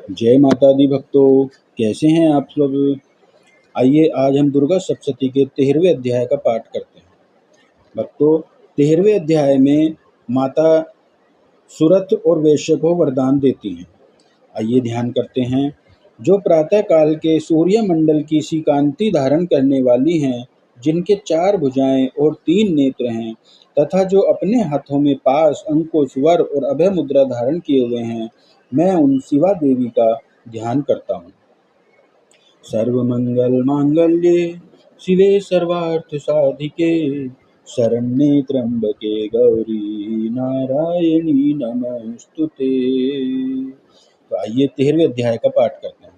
जय माता दी भक्तों, कैसे हैं आप सब। आइए आज हम दुर्गा सप्तशती के 13वें अध्याय का पाठ करते हैं। भक्तों, 13वें अध्याय में माता सुरथ और वैश्य को वरदान देती हैं। आइए ध्यान करते हैं। जो प्रातः काल के सूर्य मंडल की सी कांति धारण करने वाली हैं, जिनके 4 भुजाएं और 3 नेत्र हैं, तथा जो अपने हाथों में पास, अंकुश, वर और अभय मुद्रा धारण किए हुए हैं, मैं उन शिवा देवी का ध्यान करता हूँ। सर्वमंगल मांगल्ये शिवे सर्वार्थ साधिके शरण्ये त्र्यंबके गौरी नारायणी नमस्तुते। तो आइए 13वें अध्याय का पाठ करते हैं।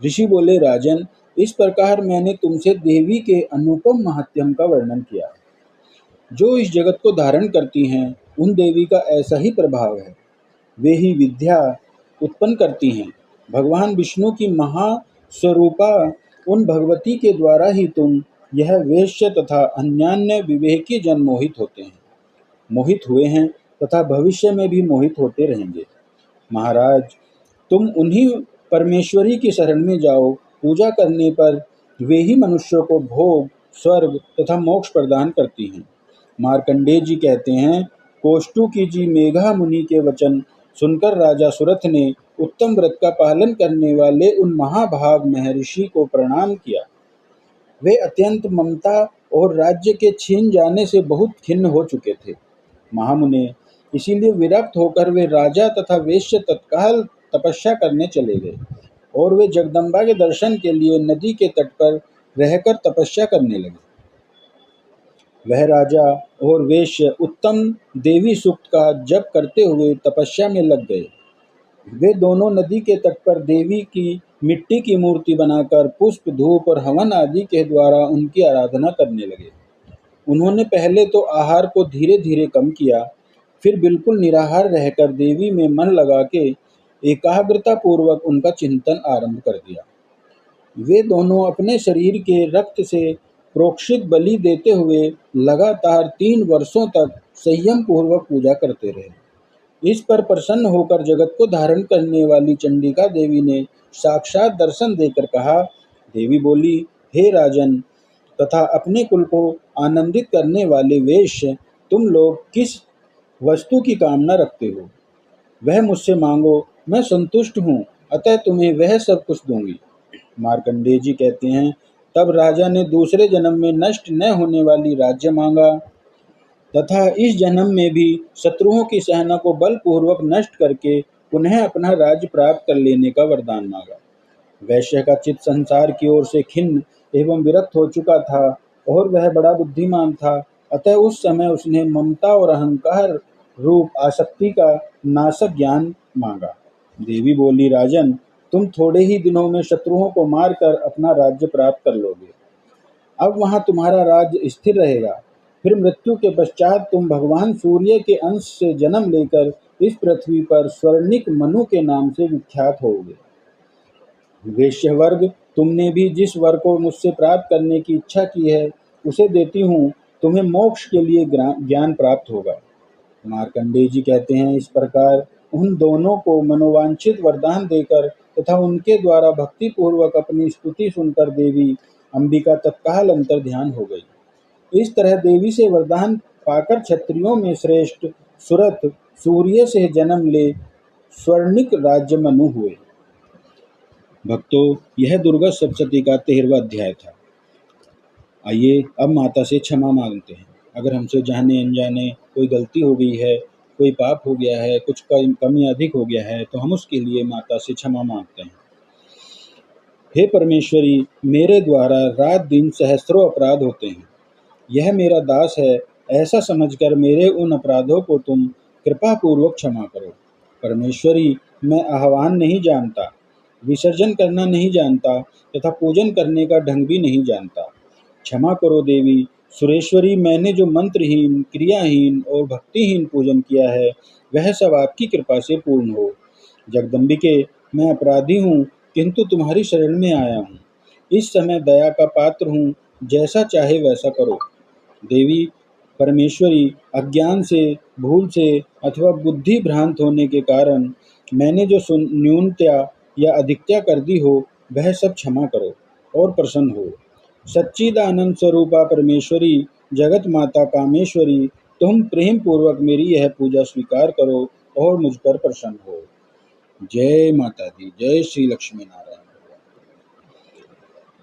ऋषि बोले, राजन, इस प्रकार मैंने तुमसे देवी के अनुपम महात्म्य का वर्णन किया। जो इस जगत को धारण करती हैं, उन देवी का ऐसा ही प्रभाव है। वे ही विद्या उत्पन्न करती हैं। भगवान विष्णु की महास्वरूपा उन भगवती के द्वारा ही तुम यह वेश्य तथा अन्यान्य विवेकी जन मोहित हुए हैं तथा भविष्य में भी मोहित होते रहेंगे। महाराज, तुम उन्हीं परमेश्वरी की शरण में जाओ। पूजा करने पर वे ही मनुष्यों को भोग, स्वर्ग तथा मोक्ष प्रदान करती हैं। मार्कंडेय जी कहते हैं, कोष्टुकी जी मेघा मुनि के वचन सुनकर राजा सुरथ ने उत्तम व्रत का पालन करने वाले उन महाभाग महर्षि को प्रणाम किया। वे अत्यंत ममता और राज्य के छीन जाने से बहुत खिन्न हो चुके थे। महामुने, इसीलिए विरक्त होकर वे राजा तथा वेश्य तत्काल तपस्या करने चले गए और वे जगदम्बा के दर्शन के लिए नदी के तट पर रहकर तपस्या करने लगे। वह राजा और वेश्य उत्तम देवी सूक्त का जप करते हुए तपस्या में लग गए। वे दोनों नदी के तट पर देवी की मिट्टी की मूर्ति बनाकर पुष्प, धूप और हवन आदि के द्वारा उनकी आराधना करने लगे। उन्होंने पहले तो आहार को धीरे धीरे कम किया, फिर बिल्कुल निराहार रहकर देवी में मन लगा के एकाग्रता पूर्वक उनका चिंतन आरंभ कर दिया। वे दोनों अपने शरीर के रक्त से प्रोक्षित बलि देते हुए लगातार 3 वर्षों तक संयम पूर्वक पूजा करते रहे। इस पर प्रसन्न होकर जगत को धारण करने वाली चंडिका देवी ने साक्षात दर्शन देकर कहा। देवी बोली, हे राजन तथा अपने कुल को आनंदित करने वाले वेश्य, तुम लोग किस वस्तु की कामना रखते हो? वह मुझसे मांगो, मैं संतुष्ट हूँ, अतः तुम्हें वह सब कुछ दूंगी। मार्कंडेय जी कहते हैं, तब राजा ने दूसरे जन्म में नष्ट न होने वाली राज्य मांगा तथा इस जन्म में भी शत्रुओं की सेना को बलपूर्वक नष्ट करके पुनः अपना राज्य प्राप्त कर लेने का वरदान मांगा। वैश्य का चित्त संसार की ओर से खिन्न एवं विरक्त हो चुका था और वह बड़ा बुद्धिमान था, अतः उस समय उसने ममता और अहंकार रूप आसक्ति का नाशक ज्ञान मांगा। देवी बोली, राजन, तुम थोड़े ही दिनों में शत्रुओं को मारकर अपना राज्य प्राप्त कर लोगे। अब वहां तुम्हारा राज्य स्थिर रहेगा। फिर मृत्यु के पश्चात तुम भगवान सूर्य के अंश से जन्म लेकर इस पृथ्वी पर स्वर्णिक मनु के नाम से विख्यात होगे। वैश्य वर्ग, तुमने भी जिस वर को मुझसे प्राप्त करने की इच्छा की है, उसे देती हूँ। तुम्हें मोक्ष के लिए ज्ञान प्राप्त होगा। मार्कंडेय जी कहते हैं, इस प्रकार उन दोनों को मनोवांछित वरदान देकर तथा उनके द्वारा भक्ति पूर्वक अपनी स्तुति सुनकर देवी अंबिका तत्काल अंतर ध्यान हो गई। इस तरह देवी से वरदान पाकर क्षत्रियों में श्रेष्ठ सुरथ सूर्य से जन्म ले स्वर्णिक राज्य मनु हुए। भक्तों, यह दुर्गा सप्तशती का 13वां अध्याय था। आइए अब माता से क्षमा मांगते हैं। अगर हमसे जाने अनजाने कोई गलती हो गई है, कोई पाप हो गया है, कुछ कमी अधिक हो गया है, तो हम उसके लिए माता से क्षमा मांगते हैं। हे परमेश्वरी, मेरे द्वारा रात दिन सहस्त्रों अपराध होते हैं। यह मेरा दास है, ऐसा समझकर मेरे उन अपराधों को तुम कृपा पूर्वक क्षमा करो। परमेश्वरी, मैं आह्वान नहीं जानता, विसर्जन करना नहीं जानता तथा पूजन करने का ढंग भी नहीं जानता। क्षमा करो देवी सुरेश्वरी, मैंने जो मंत्रहीन, क्रियाहीन और भक्तिहीन पूजन किया है, वह सब आपकी कृपा से पूर्ण हो। जगदम्बिके, मैं अपराधी हूँ, किंतु तुम्हारी शरण में आया हूँ। इस समय दया का पात्र हूँ, जैसा चाहे वैसा करो। देवी परमेश्वरी, अज्ञान से, भूल से अथवा बुद्धि भ्रांत होने के कारण मैंने जो न्यूनता या अधिकता कर दी हो वह सब क्षमा करो और प्रसन्न हो। सच्चिदानंद स्वरूपा परमेश्वरी, जगत माता कामेश्वरी, तुम प्रेम पूर्वक मेरी यह पूजा स्वीकार करो और मुझ पर प्रसन्न हो। जय माता दी। जय श्री लक्ष्मी नारायण।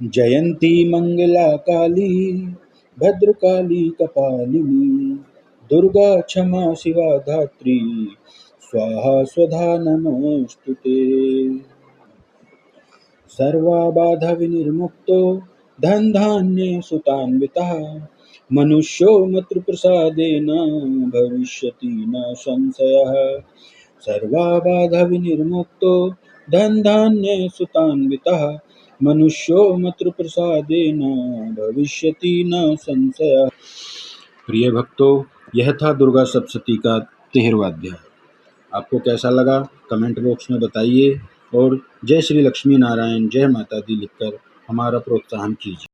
जयंती मंगला काली, भद्रकाली कपालिनी, दुर्गा क्षमा शिवा धात्री, स्वाहा स्वधा नमोस्तुते। सर्वाबाधा विनिर्मुक्तो धन धान्य सुतान्वितः, मनुष्यो मत्प्रसादेन भविष्यति न संशयः। सर्वाबाधा विनिर्मुक्तो धन धान्य सुतान्वितः, मनुष्यो मत्प्रसादेन भविष्यति न संशयः। प्रिय भक्तों, यह था दुर्गा सप्तशती का 13वां अध्याय। आपको कैसा लगा कमेंट बॉक्स में बताइए और जय श्री लक्ष्मी नारायण, जय माता दी लिखकर हमारा प्रोत्साहन कीजिए।